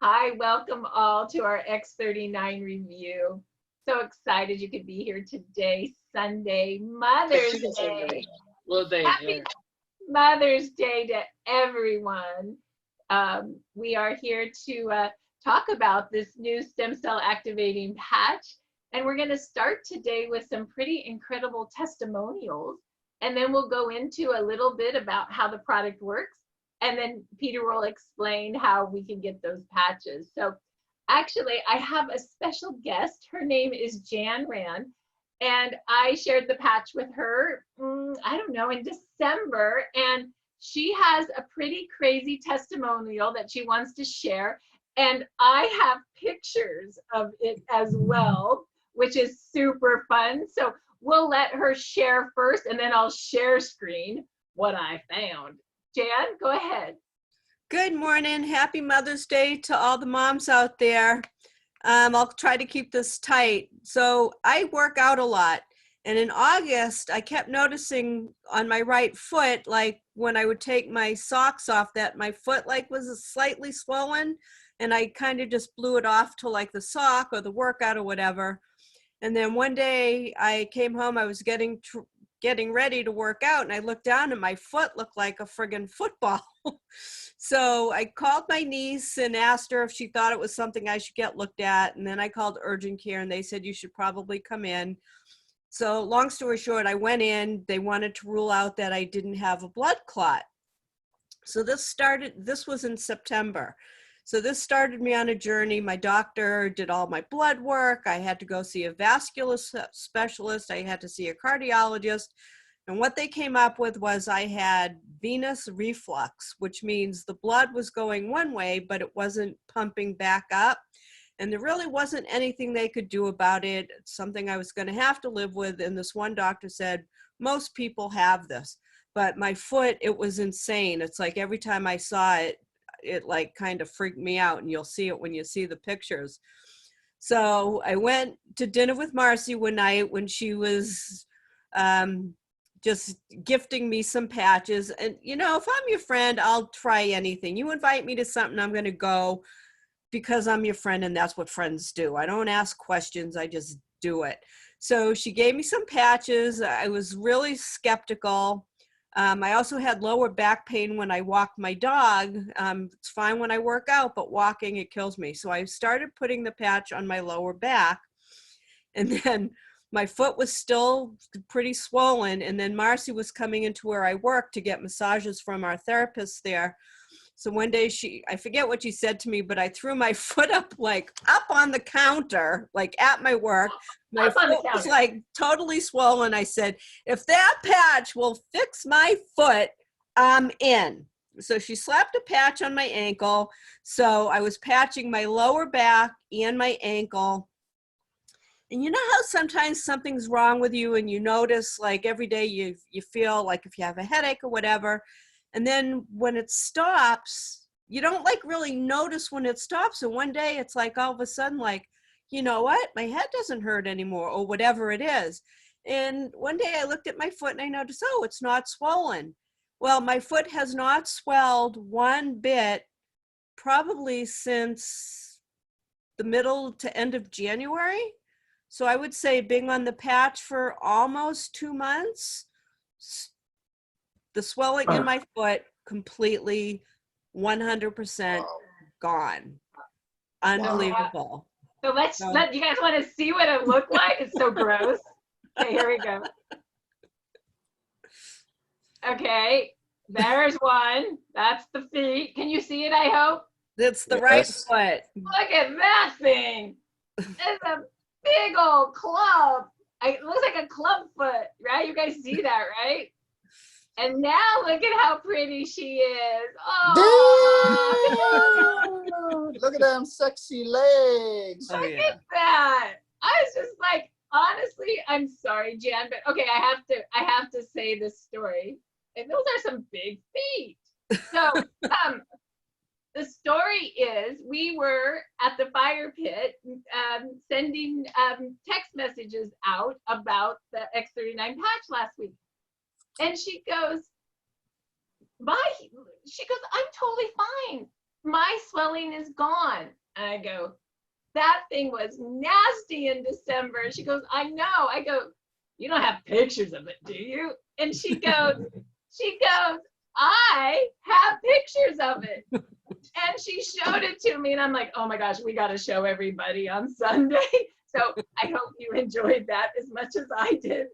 Hi, welcome all to our X39 review. So excited you could be here today, Sunday, Mother's Day. Well, they, Happy Mother's Day to everyone. We are here to talk about this new stem cell activating patch, and we're going to start today with some pretty incredible testimonials, and then we'll go into a little bit about how the product works, and then Peter will explain how we can get those patches. So actually, I have a special guest. Her name is Jan Rand, and I shared the patch with her, I don't know, in December, and she has a pretty crazy testimonial that she wants to share, and I have pictures of it as well, which is super fun. So we'll let her share first, and then I'll share screen what I found. Jan, go ahead. Good morning. Happy Mother's Day to all the moms out there. I'll try to keep this tight. So I work out a lot. And in August, I kept noticing on my right foot, like when I would take my socks off, that my foot like was slightly swollen. And I kind of just blew it off to like the sock or the workout or whatever. And then one day I came home, I was getting ready to work out, and I looked down and my foot looked like a friggin' football. So I called my niece and asked her if she thought it was something I should get looked at. And then I called urgent care and they said, you should probably come in. So long story short, I went in, they wanted to rule out that I didn't have a blood clot. So this was in September. So this started me on a journey. My doctor did all my blood work. I had to go see a vascular specialist. I had to see a cardiologist. And what they came up with was I had venous reflux, which means the blood was going one way, but it wasn't pumping back up. And there really wasn't anything they could do about it. It's something I was going to have to live with. And this one doctor said, most people have this. But my foot, it was insane. It's like every time I saw it, it like kind of freaked me out, and you'll see it when you see the pictures. So I went to dinner with Marcy one night when she was just gifting me some patches. And you know, if I'm your friend, I'll try anything. You invite me to something, I'm going to go because I'm your friend, and that's what friends do. I don't ask questions, I just do it. So she gave me some patches. I was really skeptical. I also had lower back pain when I walked my dog. It's fine when I work out, but walking, it kills me. So I started putting the patch on my lower back, and then my foot was still pretty swollen. And then Marcy was coming into where I work to get massages from our therapist there. So one day I forget what she said to me, but I threw my foot up on the counter, like at my work. My foot was like totally swollen. I said, if that patch will fix my foot, I'm in. So she slapped a patch on my ankle. So I was patching my lower back and my ankle. And you know how sometimes something's wrong with you and you notice like every day you feel like if you have a headache or whatever, and then when it stops, you don't like really notice when it stops. And one day it's like all of a sudden, like, you know what? My head doesn't hurt anymore or whatever it is. And one day I looked at my foot and I noticed, oh, it's not swollen. Well, my foot has not swelled one bit, probably since the middle to end of January. So I would say being on the patch for almost 2 months, the swelling in my foot completely 100% gone. Unbelievable. So let you guys want to see what it looked like? It's so gross. Okay, here we go. Okay, there's one. That's the feet. Can you see it, I hope? It's the right foot. Look at that thing. It's a big old club. It looks like a club foot, right? You guys see that, right? And now look at how pretty she is. Oh, look at them sexy legs. Look at that. I was just like, honestly, I'm sorry, Jan, but okay, I have to say this story. And those are some big feet. So the story is we were at the fire pit sending text messages out about the X39 patch last week. And she goes, I'm totally fine. my swelling is gone. And I go, that thing was nasty in December. She goes, I know. I go, you don't have pictures of it, do you? And she goes, I have pictures of it. And she showed it to me, and I'm like, oh my gosh, we got to show everybody on Sunday. So I hope you enjoyed that as much as I did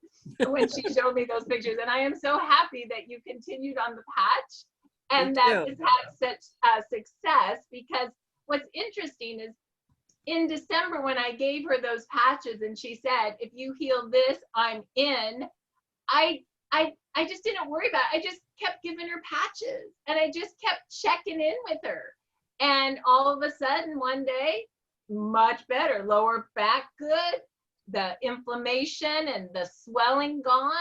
when she showed me those pictures. And I am so happy that you continued on the patch and that it's had such success, because what's interesting is in December when I gave her those patches and she said, if you heal this, I'm in, I just didn't worry about it. I just kept giving her patches and I just kept checking in with her. And all of a sudden one day, much better, lower back good, the inflammation and the swelling gone.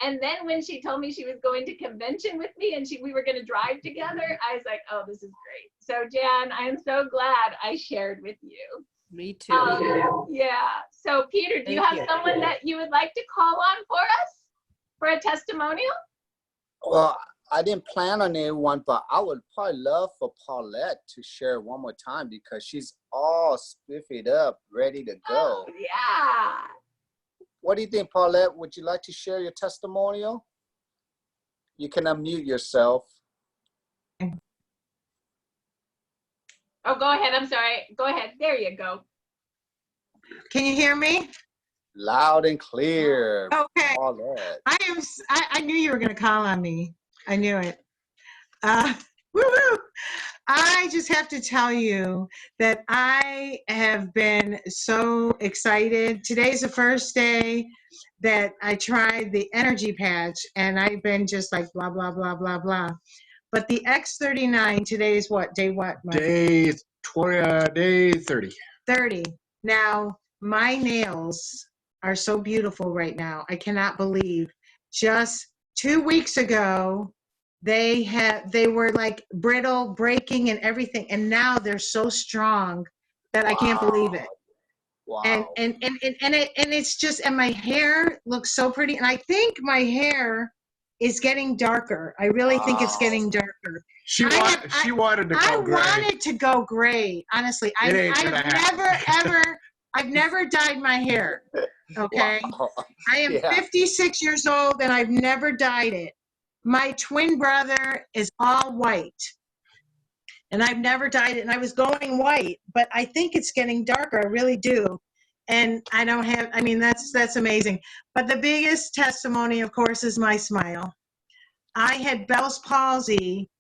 And then when she told me she was going to convention with me and we were going to drive together, I was like, oh, this is great. So Jan, I am so glad I shared with you. Me too. Yeah. So Peter, do you have someone that you would like to call on for us for a testimonial? Well, I didn't plan on anyone, but I would probably love for Paulette to share one more time because she's all spiffied up, ready to go. Oh, yeah. What do you think, Paulette? Would you like to share your testimonial? You can unmute yourself. Oh, go ahead. I'm sorry. Go ahead. There you go. Can you hear me? Loud and clear. Okay. Paulette. I knew you were going to call on me. I knew it. Woo-hoo. I just have to tell you that I have been so excited. Today's the first day that I tried the energy patch, and I've been just like blah, blah, blah, blah, blah. But the X39, today is what? Day what, Mike? Day 20, day 30. 30. Now, my nails are so beautiful right now. I cannot believe. Just 2 weeks ago, they were like brittle, breaking and everything. And now they're so strong that I can't believe it. Wow. And it's just, and my hair looks so pretty. And I think my hair is getting darker. I really think it's getting darker. She wanted to go gray. I wanted to go gray. Honestly, I've never dyed my hair. Okay, Wow. I am 56 years old and I've never dyed it. My twin brother is all white, and I've never dyed it. And I was going white, but I think it's getting darker. I really do. And I don't have. I mean, that's amazing. But the biggest testimony, of course, is my smile. I had Bell's palsy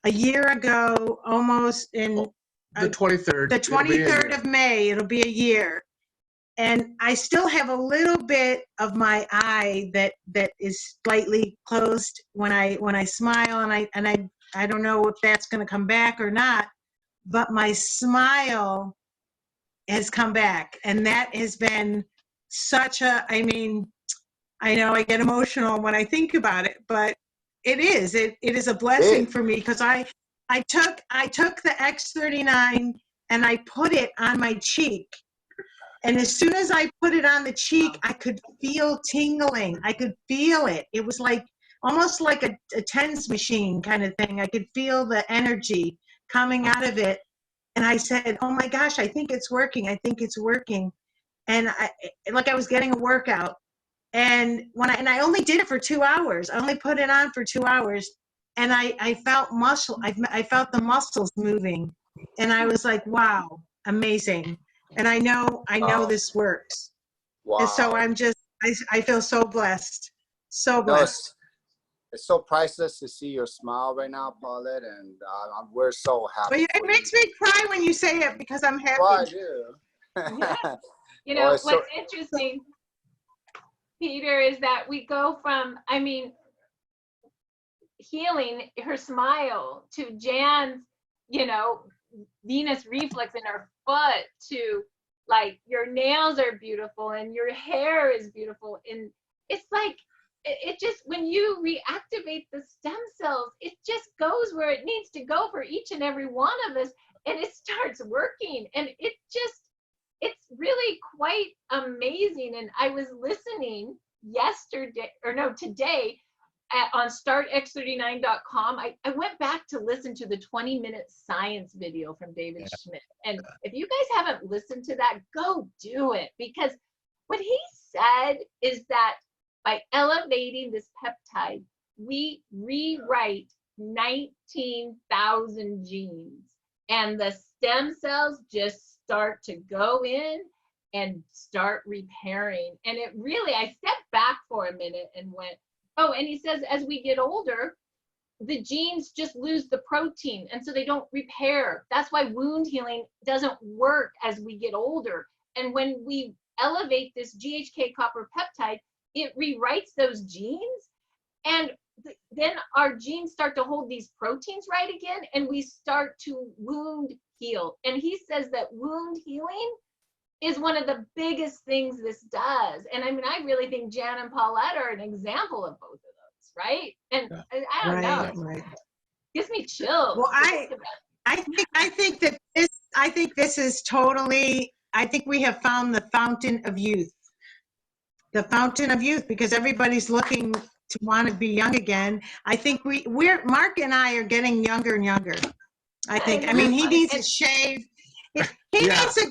a year ago, almost in the 23rd. The 23rd of May. It'll be a year, and I still have a little bit of my eye that is slightly closed when I smile, and I don't know if that's going to come back or not. But my smile has come back, and that has been such a, I mean, I know I get emotional when I think about it, but it is a blessing for me, because I took the X39 and I put it on my cheek, and as soon as I put it on the cheek, I could feel tingling. I could feel it. It was like almost like a TENS machine kind of thing. I could feel the energy coming out of it. And I said, oh my gosh, I think it's working. I think it's working. And I was getting a workout. And I only did it for 2 hours. I only put it on for 2 hours. And I felt I felt the muscles moving. And I was like, wow, amazing. And I know this works. Wow. And so I feel so blessed. So blessed. It's so priceless to see your smile right now, Paulette, and we're so happy. Well, it makes me cry when you say it, because I'm happy. Well, I do. Yeah. You know, what's interesting, Peter, is that we go from, I mean, healing her smile to Jan's, venous reflex in her foot, to like your nails are beautiful and your hair is beautiful. And it's like, it just, when you reactivate the stem cells, it just goes where it needs to go for each and every one of us, and it starts working. And it's really quite amazing. And I was listening today on startx39.com. I went back to listen to the 20-minute science video from David Schmidt. And if you guys haven't listened to that, go do it, because what he said is that by elevating this peptide, we rewrite 19,000 genes, and the stem cells just start to go in and start repairing. And it really, I stepped back for a minute and went, oh, and he says as we get older, the genes just lose the protein, and so they don't repair. That's why wound healing doesn't work as we get older. And when we elevate this GHK copper peptide, it rewrites those genes, and then our genes start to hold these proteins right again, and we start to wound heal. And he says that wound healing is one of the biggest things this does. And I mean, I really think Jan and Paulette are an example of both of those, right? And I don't know, Right. gives me chills. Well, I think this is totally, I think we have found the fountain of youth. The fountain of youth, because everybody's looking to want to be young again. I think we're Mark and I are getting younger and younger. I think. I mean, he needs a shave. He needs a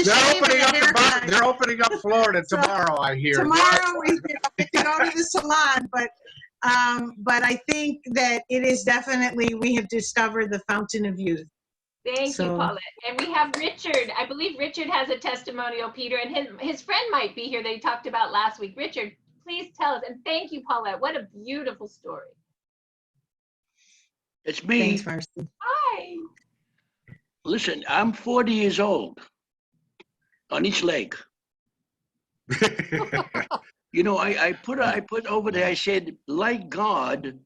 shave and a haircut. They're opening up Florida tomorrow, I hear. Tomorrow we get to go to the salon, but I think that it is definitely, we have discovered the fountain of youth. Thank you, Paulette. And we have Richard. I believe Richard has a testimonial, Peter, and his friend might be here. They talked about last week. Richard, please tell us. And thank you, Paulette. What a beautiful story. It's me. Thanks, Marcy. Hi. Listen, I'm 40 years old on each leg. You know, I put over there, I said, like God,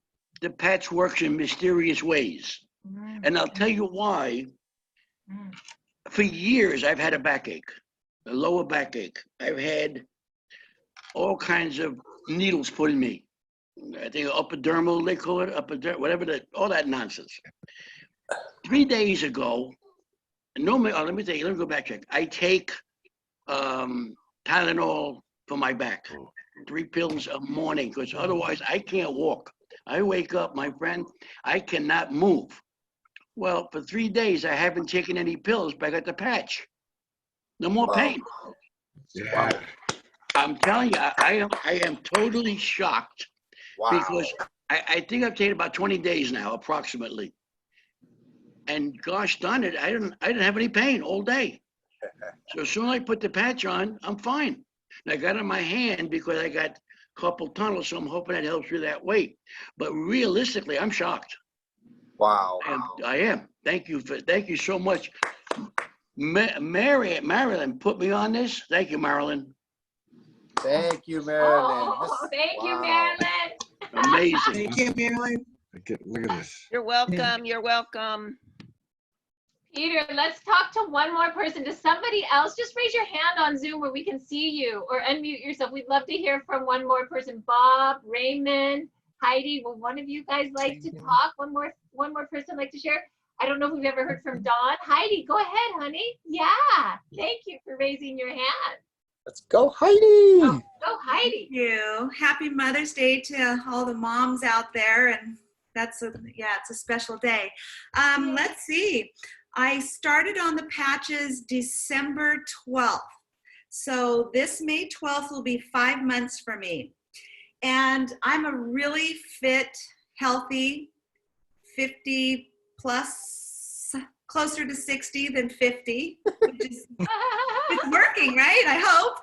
the patch works in mysterious ways. And I'll tell you why. For years, I've had a backache, a lower backache. I've had all kinds of needles put in me. I think epidermal, they call it, whatever, all that nonsense. 3 days ago, normally, let me go back check. I take Tylenol for my back, 3 pills a morning, because otherwise I can't walk. I wake up, my friend, I cannot move. Well, for 3 days, I haven't taken any pills, but I got the patch. No more pain. Yeah. I'm telling you, I am totally shocked. Wow. Because I think I've taken about 20 days now, approximately. And gosh darn it, I didn't have any pain all day. So as soon as I put the patch on, I'm fine. And I got it in my hand because I got carpal tunnel, so I'm hoping that helps with that weight. But realistically, I'm shocked. Wow. I am. Thank you so much. Marilyn put me on this. Thank you, Marilyn. Thank you, Marilyn. Oh, thank you, Marilyn. Amazing. Thank you, Marilyn. Look at this. You're welcome. You're welcome. Peter, let's talk to one more person. Does somebody else just raise your hand on Zoom where we can see you, or unmute yourself? We'd love to hear from one more person. Bob, Raymond, Heidi, will one of you guys like to talk? One more person like to share? I don't know if we've ever heard from Dawn. Heidi, go ahead, honey. Yeah, thank you for raising your hand. Let's go, Heidi. Oh, go, Heidi. Thank you. Happy Mother's Day to all the moms out there, and it's a special day. Let's see. I started on the patches December 12th. So this May 12th will be 5 months for me. And I'm a really fit, healthy, 50 plus, closer to 60 than 50, which is it's working, right? I hope.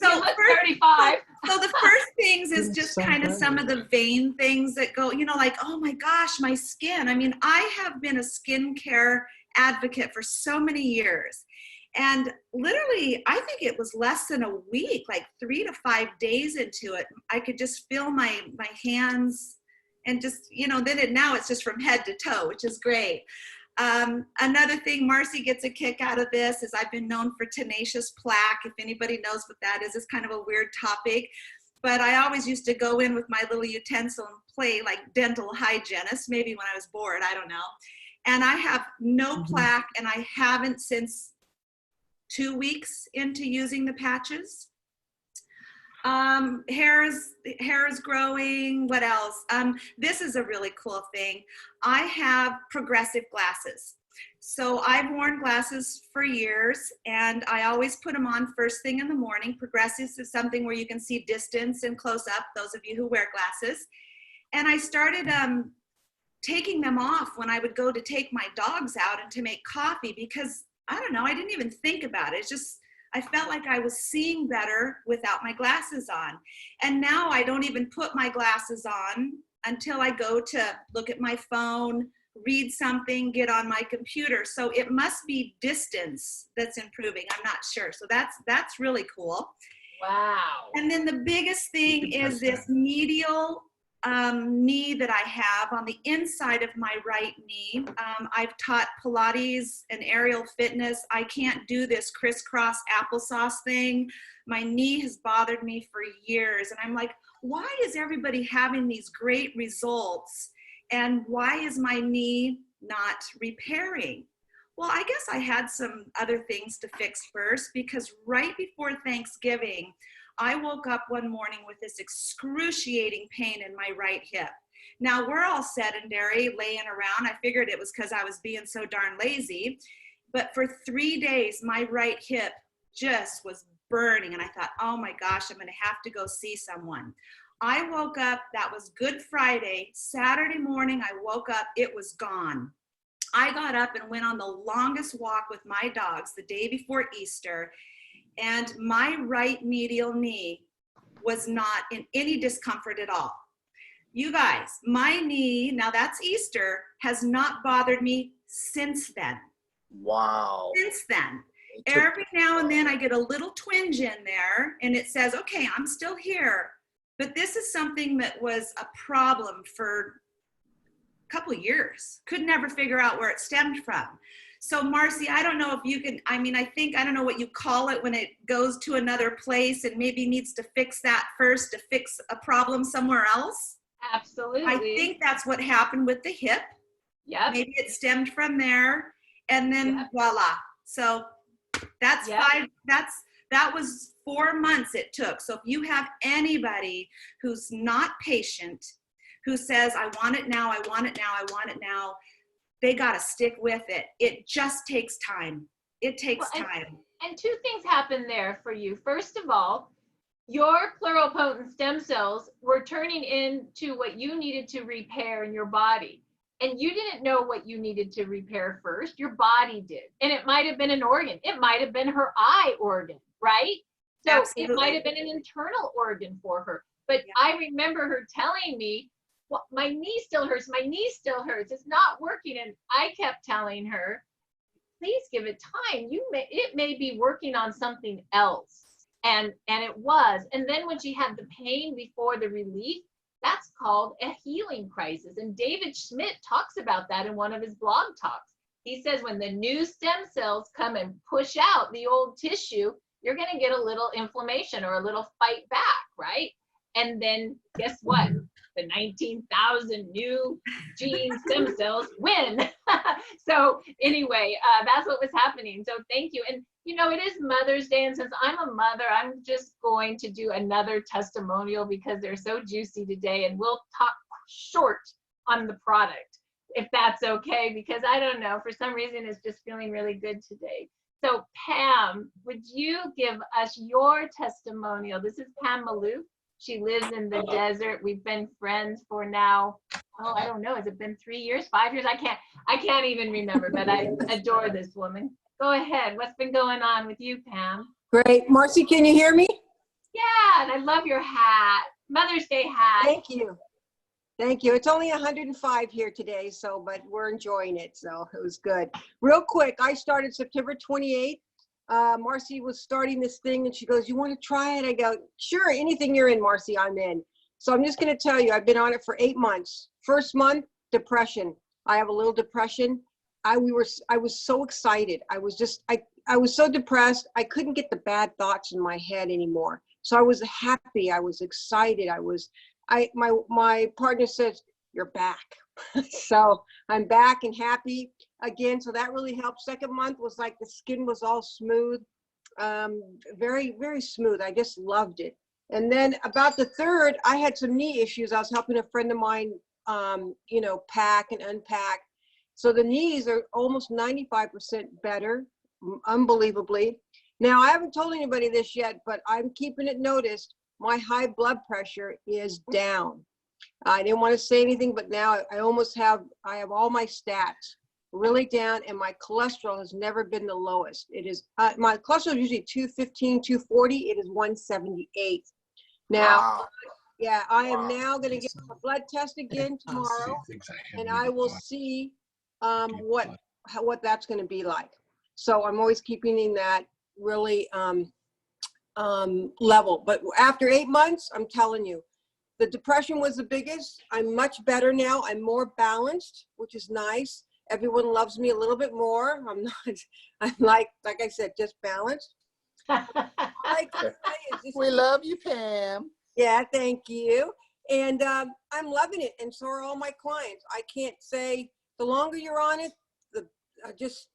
So you look 35. So the first things is just kind of some of the vain things that go, like, oh my gosh, my skin. I mean, I have been a skincare advocate for so many years. And literally, I think it was less than a week, like 3 to 5 days into it, I could just feel my hands and just, now it's just from head to toe, which is great. Another thing, Marcy gets a kick out of this is I've been known for tenacious plaque. If anybody knows what that is, it's kind of a weird topic, but I always used to go in with my little utensil and play like dental hygienist, maybe when I was bored, I don't know. And I have no plaque, and I haven't since 2 weeks into using the patches. Hair is growing. What else? This is a really cool thing. I have progressive glasses. So I've worn glasses for years, and I always put them on first thing in the morning. Progressives is something where you can see distance and close up, those of you who wear glasses. And I started taking them off when I would go to take my dogs out and to make coffee, because I don't know, I didn't even think about it. It's just, I felt like I was seeing better without my glasses on. And now I don't even put my glasses on until I go to look at my phone, read something, get on my computer. So it must be distance that's improving. I'm not sure. So that's really cool. Wow. And then the biggest thing is this medial knee that I have on the inside of my right knee. I've taught Pilates and aerial fitness. I can't do this crisscross applesauce thing. My knee has bothered me for years. And I'm like, why is everybody having these great results? And why is my knee not repairing? Well, I guess I had some other things to fix first, because right before Thanksgiving, I woke up one morning with this excruciating pain in my right hip. Now, we're all sedentary, laying around. I figured it was because I was being so darn lazy. But for 3 days, my right hip just was burning. And I thought, oh my gosh, I'm going to have to go see someone. I woke up, that was Good Friday. Saturday morning, I woke up, it was gone. I got up and went on the longest walk with my dogs the day before Easter. And my right medial knee was not in any discomfort at all. You guys, my knee, now that's Easter, has not bothered me since then. Wow. Since then. It took- Every now and then I get a little twinge in there and it says, okay, I'm still here. But this is something that was a problem for a couple of years. Could never figure out where it stemmed from. So Marcy, I don't know if you can, I don't know what you call it when it goes to another place and maybe needs to fix that first to fix a problem somewhere else. Absolutely. I think that's what happened with the hip. Yep. Maybe it stemmed from there, and then Yep. voila. So that's Yep. that was 4 months it took. So if you have anybody who's not patient, who says, I want it now, I want it now, I want it now, they got to stick with it. It just takes time. It takes time. And two things happened there for you. First of all, your pluripotent stem cells were turning into what you needed to repair in your body. And you didn't know what you needed to repair first. Your body did. And it might have been an organ. It might have been her eye organ, right? So Absolutely. it might have been an internal organ for her. But Yeah. I remember her telling me, well, my knee still hurts. My knee still hurts. It's not working. And I kept telling her, please give it time. It may be working on something else. And it was. And then when she had the pain before the relief, that's called a healing crisis. And David Schmidt talks about that in one of his blog talks. He says when the new stem cells come and push out the old tissue, you're going to get a little inflammation or a little fight back, right? And then guess what? The 19,000 new gene stem cells win. So anyway, that's what was happening. So thank you. And you know, it is Mother's Day. And since I'm a mother, I'm just going to do another testimonial because they're so juicy today. And we'll talk short on the product, if that's okay, because I don't know, for some reason, it's just feeling really good today. So Pam, would you give us your testimonial? This is Pam Maloof. She lives in the desert. We've been friends for now, oh, I don't know, has it been 3 years, 5 years? I can't even remember, but I adore this woman. Go ahead. What's been going on with you, Pam? Great. Marcy, can you hear me? Yeah, and I love your hat. Mother's Day hat. Thank you. Thank you. It's only 105 here today, but we're enjoying it, so it was good. Real quick, I started September 28th. Marcy was starting this thing and she goes, you want to try it? I go, sure, anything you're in, Marcy, I'm in. So I'm just going to tell you, I've been on it for 8 months. First month, depression. I have a little depression. I was so excited. I was so depressed. I couldn't get the bad thoughts in my head anymore. So I was happy. I was excited. My partner says, you're back. So I'm back and happy again. So that really helped. Second month was like the skin was all smooth. Very, very smooth. I just loved it. And then about the third, I had some knee issues. I was helping a friend of mine, you know, pack and unpack. So the knees are almost 95% better, unbelievably. Now, I haven't told anybody this yet, but I'm keeping it noticed. My high blood pressure is down. I didn't want to say anything, but now I have all my stats really down, and my cholesterol has never been the lowest. It is, my cholesterol is usually 215, 240. It is 178. Now, Wow. yeah, I am Wow. now going to get a blood test again tomorrow, and I will see what that's going to be like. So I'm always keeping in that really level. But after 8 months, I'm telling you, the depression was the biggest. I'm much better now. I'm more balanced, which is nice. Everyone loves me a little bit more. I'm not, I'm like I said, just balanced. All I can say is just, We love you, Pam. yeah, thank you. And I'm loving it. And so are all my clients. I can't say the longer you're on it, the just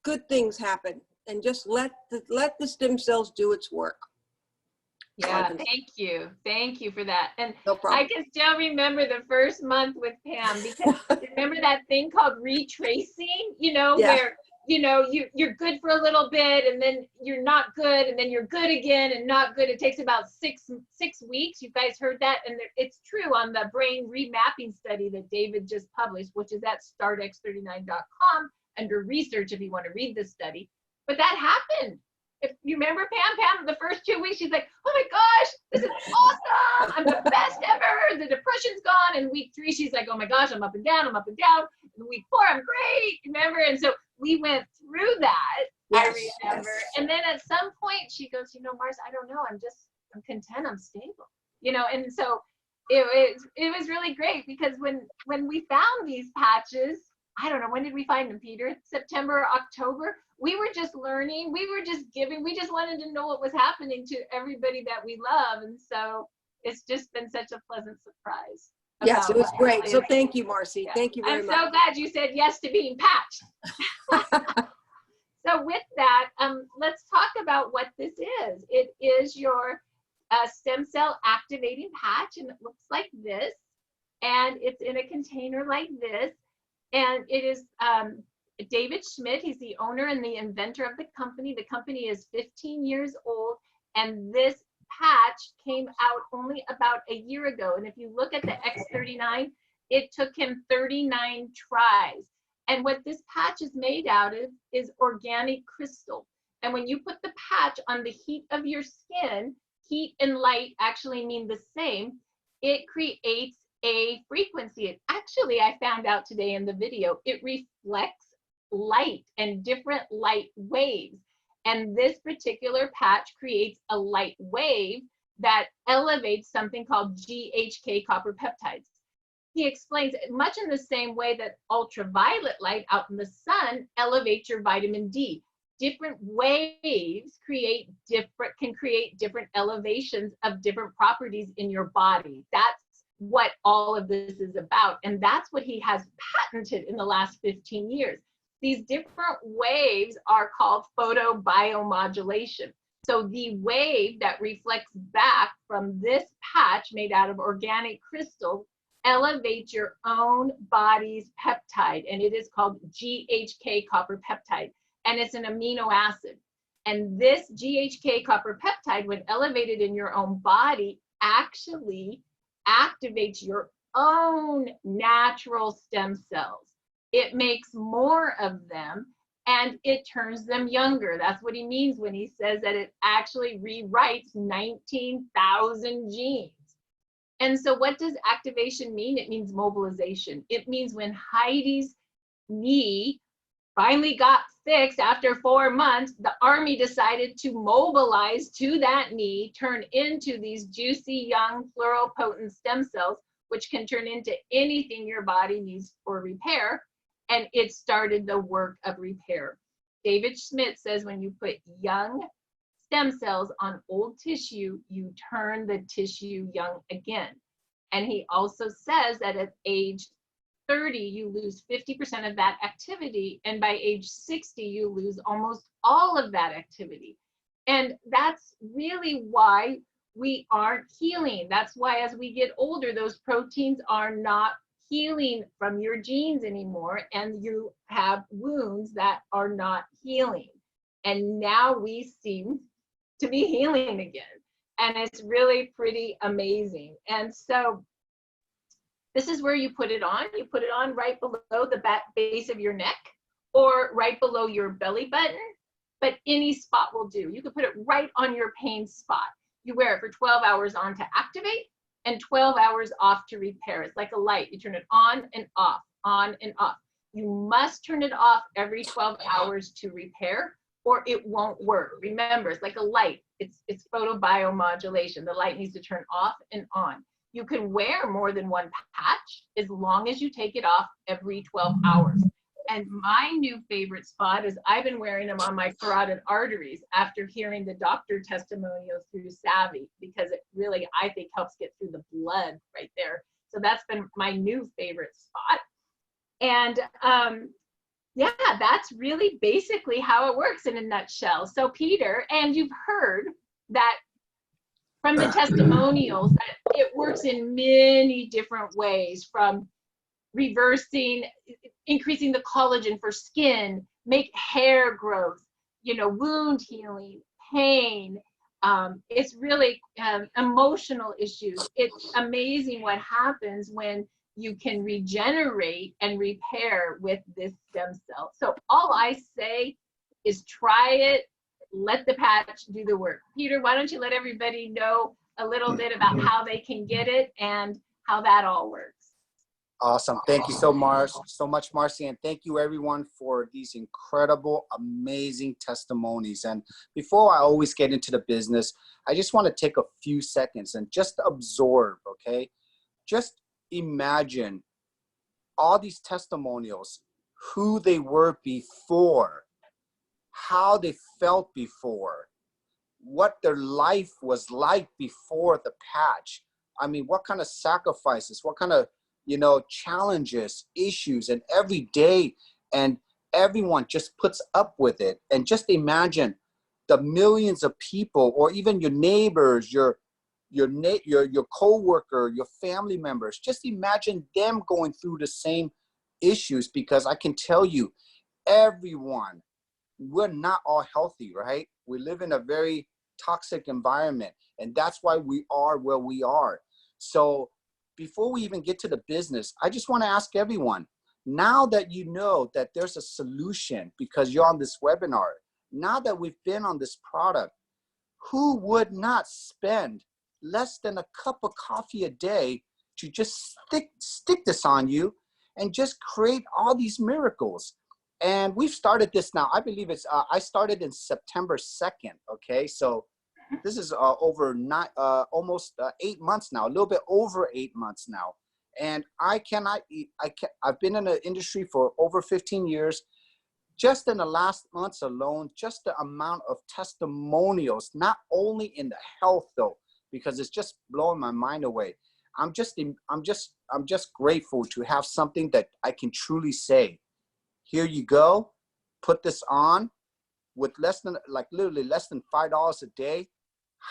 good things happen. And just let the stem cells do its work. Yeah, thank you. Thank you for that. And No problem. I can still remember the first month with Pam, because remember that thing called retracing, you know, Yeah. where, you know, you're good for a little bit and then you're not good and then you're good again and not good. It takes about six weeks. You guys heard that? And it's true on the brain remapping study that David just published, which is at startx39.com under research if you want to read this study. But that happened. If you remember Pam, the first 2 weeks, she's like, oh my gosh, this is awesome. I'm the best ever. The depression's gone. And week 3, she's like, oh my gosh, I'm up and down. I'm up and down. And week 4, I'm great. Remember? And so we went through that. Yes, I remember. yes. And then at some point she goes, you know, Mars, I don't know. I'm content. I'm stable. You know, and so it was really great, because when we found these patches, I don't know, when did we find them, Peter? September or October? We were just learning. We were just giving. We just wanted to know what was happening to everybody that we love. And so it's just been such a pleasant surprise. Yes, it was about great. it. So thank you, Marcy. Yeah. Thank you very I'm much. so glad you said yes to being patched. So with that, let's talk about what this is. It is your stem cell activating patch, and it looks like this. And it's in a container like this. And it is David Schmidt. He's the owner and the inventor of the company. The company is 15 years old, and this patch came out only about a year ago. And if you look at the X39, it took him 39 tries. And what this patch is made out of is organic crystal. And when you put the patch on the heat of your skin, heat and light actually mean the same. It creates a frequency. It actually, I found out today in the video, it reflects light and different light waves. And this particular patch creates a light wave that elevates something called GHK copper peptides. He explains it much in the same way that ultraviolet light out in the sun elevates your vitamin D. Different waves can create different elevations of different properties in your body. That's what all of this is about. And that's what he has patented in the last 15 years. These different waves are called photobiomodulation. So the wave that reflects back from this patch made out of organic crystal elevates your own body's peptide, and it is called GHK copper peptide, and it's an amino acid. And this GHK copper peptide, when elevated in your own body, actually activates your own natural stem cells. It makes more of them, and it turns them younger. That's what he means when he says that it actually rewrites 19,000 genes. And so what does activation mean? It means mobilization. It means when Heidi's knee finally got fixed after 4 months, the army decided to mobilize to that knee, turn into these juicy, young, pluripotent stem cells, which can turn into anything your body needs for repair. And it started the work of repair. David Schmidt says when you put young stem cells on old tissue, you turn the tissue young again. And he also says that at age 30, you lose 50% of that activity. And by age 60, you lose almost all of that activity. And that's really why we aren't healing. That's why as we get older, those proteins are not healing from your genes anymore, and you have wounds that are not healing. And now we seem to be healing again. And it's really pretty amazing. And so this is where you put it on. You put it on right below the base of your neck or right below your belly button, but any spot will do. You can put it right on your pain spot. You wear it for 12 hours on to activate and 12 hours off to repair. It's like a light. You turn it on and off, on and off. You must turn it off every 12 hours to repair, or it won't work. Remember, it's like a light. It's photobiomodulation. The light needs to turn off and on. You can wear more than one patch as long as you take it off every 12 hours. And my new favorite spot is I've been wearing them on my carotid arteries after hearing the doctor testimonials through Savvy, because it really, I think, helps get through the blood right there. So that's been my new favorite spot. And yeah, that's really basically how it works in a nutshell. So Peter, and you've heard that from the testimonials that it works in many different ways, from reversing, increasing the collagen for skin, make hair growth, you know, wound healing, pain. It's really emotional issues. It's amazing what happens when you can regenerate and repair with this stem cell. So all I say is try it, let the patch do the work. Peter, why don't you let everybody know a little bit about how they can get it and how that all works? Awesome. Thank you so much, Marcy. And thank you everyone for these incredible, amazing testimonies. And before I always get into the business, I just want to take a few seconds and just absorb, okay? Just imagine all these testimonials, who they were before, how they felt before, what their life was like before the patch. I mean, what kind of sacrifices, what kind of, you know, challenges, issues, and every day, and everyone just puts up with it. And just imagine the millions of people, or even your neighbors, your co-worker, your family members. Just imagine them going through the same issues, because I can tell you, everyone, we're not all healthy, right? We live in a very toxic environment, and that's why we are where we are. So before we even get to the business, I just want to ask everyone, now that you know that there's a solution because you're on this webinar, now that we've been on this product, who would not spend less than a cup of coffee a day to just stick this on you and just create all these miracles? And we've started this now. I believe it's, I started in September 2nd, okay? So this is almost 8 months now, a little bit over 8 months now. And I've been in the industry for over 15 years. Just in the last months alone, just the amount of testimonials, not only in the health though, because it's just blowing my mind away. I'm just grateful to have something that I can truly say, here you go, put this on with less than, like literally less than $5 a day.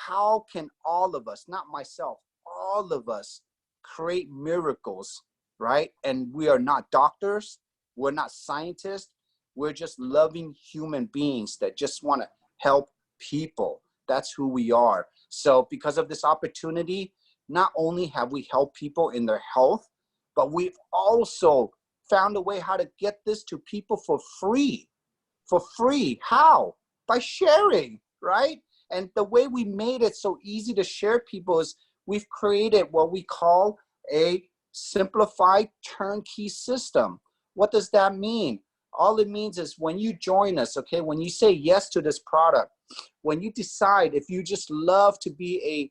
How can all of us, not myself, all of us create miracles, right? And we are not doctors, we're not scientists, we're just loving human beings that just want to help people. That's who we are. So because of this opportunity, not only have we helped people in their health, but we've also found a way how to get this to people for free. For free, how? By sharing, right? And the way we made it so easy to share people is we've created what we call a simplified turnkey system. What does that mean? All it means is when you join us, okay, when you say yes to this product, when you decide if you just love to be a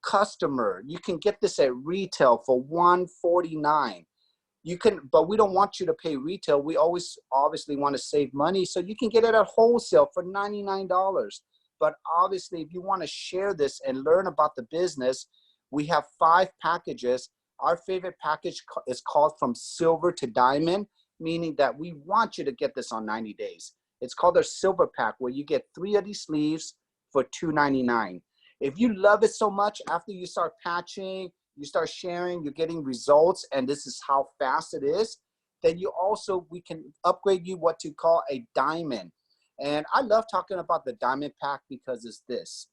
customer, you can get this at retail for $149. You can, but we don't want you to pay retail. We always obviously want to save money, so you can get it at wholesale for $99. But obviously, if you want to share this and learn about the business, we have 5 packages. Our favorite package is called From Silver to Diamond, meaning that we want you to get this on 90 days. It's called our Silver Pack, where you get 3 of these sleeves for $2.99. If you love it so much, after you start patching, you start sharing, you're getting results, and this is how fast it is, then we can upgrade you what to call a diamond. And I love talking about the diamond pack because it's this.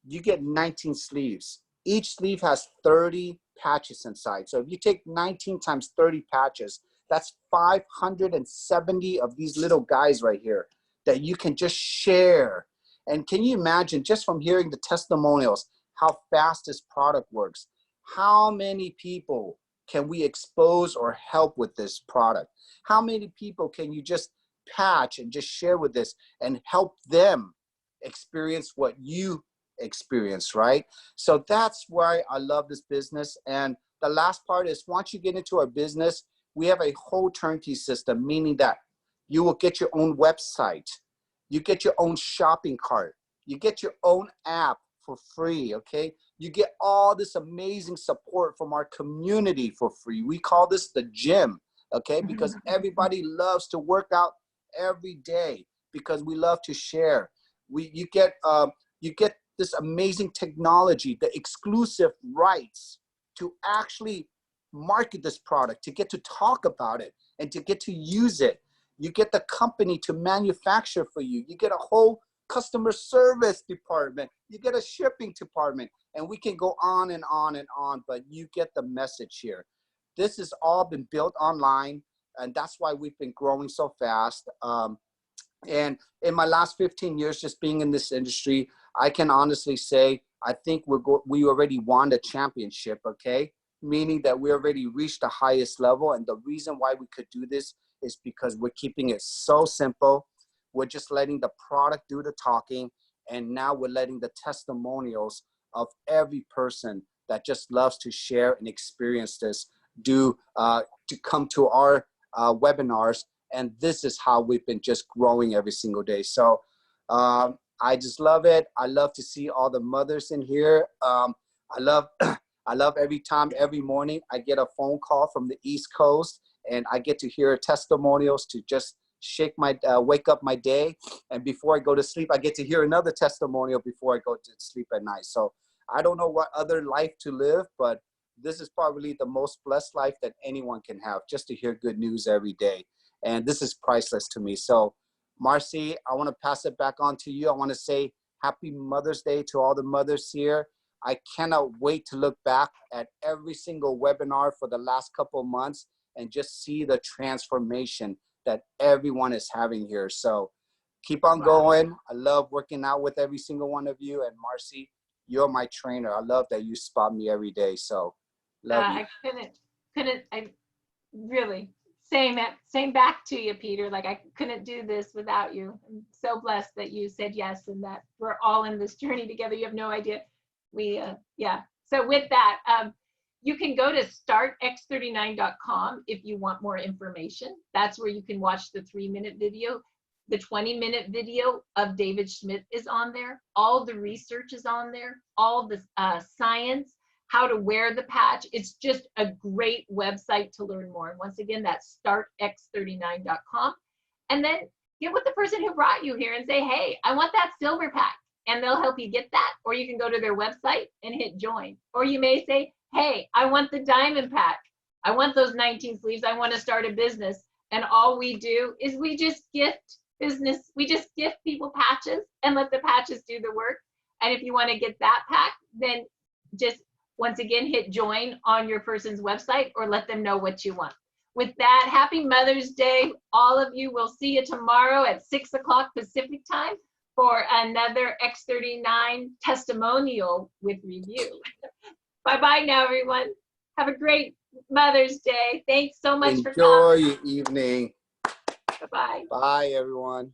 You get 19 sleeves. Each sleeve has 30 patches inside. So if you take 19 times 30 patches, that's 570 of these little guys right here that you can just share. And can you imagine, just from hearing the testimonials, how fast this product works? How many people can we expose or help with this product? How many people can you just patch and just share with this and help them experience what you experience, right? So that's why I love this business. And the last part is, once you get into our business, we have a whole turnkey system, meaning that you will get your own website, you get your own shopping cart, you get your own app for free, okay? You get all this amazing support from our community for free. We call this the gym, okay? Because everybody loves to work out every day because we love to share. You get this amazing technology, the exclusive rights to actually market this product, to get to talk about it and to get to use it. You get the company to manufacture for you. You get a whole customer service department. You get a shipping department, and we can go on and on and on, but you get the message here. This has all been built online, and that's why we've been growing so fast. And in my last 15 years just being in this industry, I can honestly say, I think we already won the championship, okay? Meaning that we already reached the highest level. And the reason why we could do this is because we're keeping it so simple. We're just letting the product do the talking. And now we're letting the testimonials of every person that just loves to share and experience this to come to our webinars. And this is how we've been just growing every single day. So I just love it. I love to see all the mothers in here. I love every time, every morning, I get a phone call from the East Coast, and I get to hear testimonials to just wake up my day. And before I go to sleep, I get to hear another testimonial before I go to sleep at night. So I don't know what other life to live, but this is probably the most blessed life that anyone can have, just to hear good news every day. And this is priceless to me. So Marcy, I want to pass it back on to you. I want to say happy Mother's Day to all the mothers here. I cannot wait to look back at every single webinar for the last couple of months and just see the transformation that everyone is having here. So keep on going. I love working out with every single one of you. And Marcy, you're my trainer. I love that you spot me every day. So love you. I really, same back to you, Peter. Like, I couldn't do this without you. I'm so blessed that you said yes and that we're all in this journey together. You have no idea. Yeah. So with that, you can go to startx39.com if you want more information. That's where you can watch the 3-minute video. The 20-minute video of David Schmidt is on there. All the research is on there. All the science, how to wear the patch. It's just a great website to learn more. And once again, that's startx39.com. And then get with the person who brought you here and say, hey, I want that silver pack. And they'll help you get that. Or you can go to their website and hit join. Or you may say, hey, I want the diamond pack. I want those 19 sleeves. I want to start a business. And all we do is we just gift business. We just gift people patches and let the patches do the work. And if you want to get that pack, then just once again, hit join on your person's website or let them know what you want. With that, happy Mother's Day, all of you. We'll see you tomorrow at 6 o'clock Pacific time for another X39 testimonial with review. Bye-bye now, everyone. Have a great Mother's Day. Thanks so much for coming. Enjoy your evening. Bye-bye. Bye, everyone.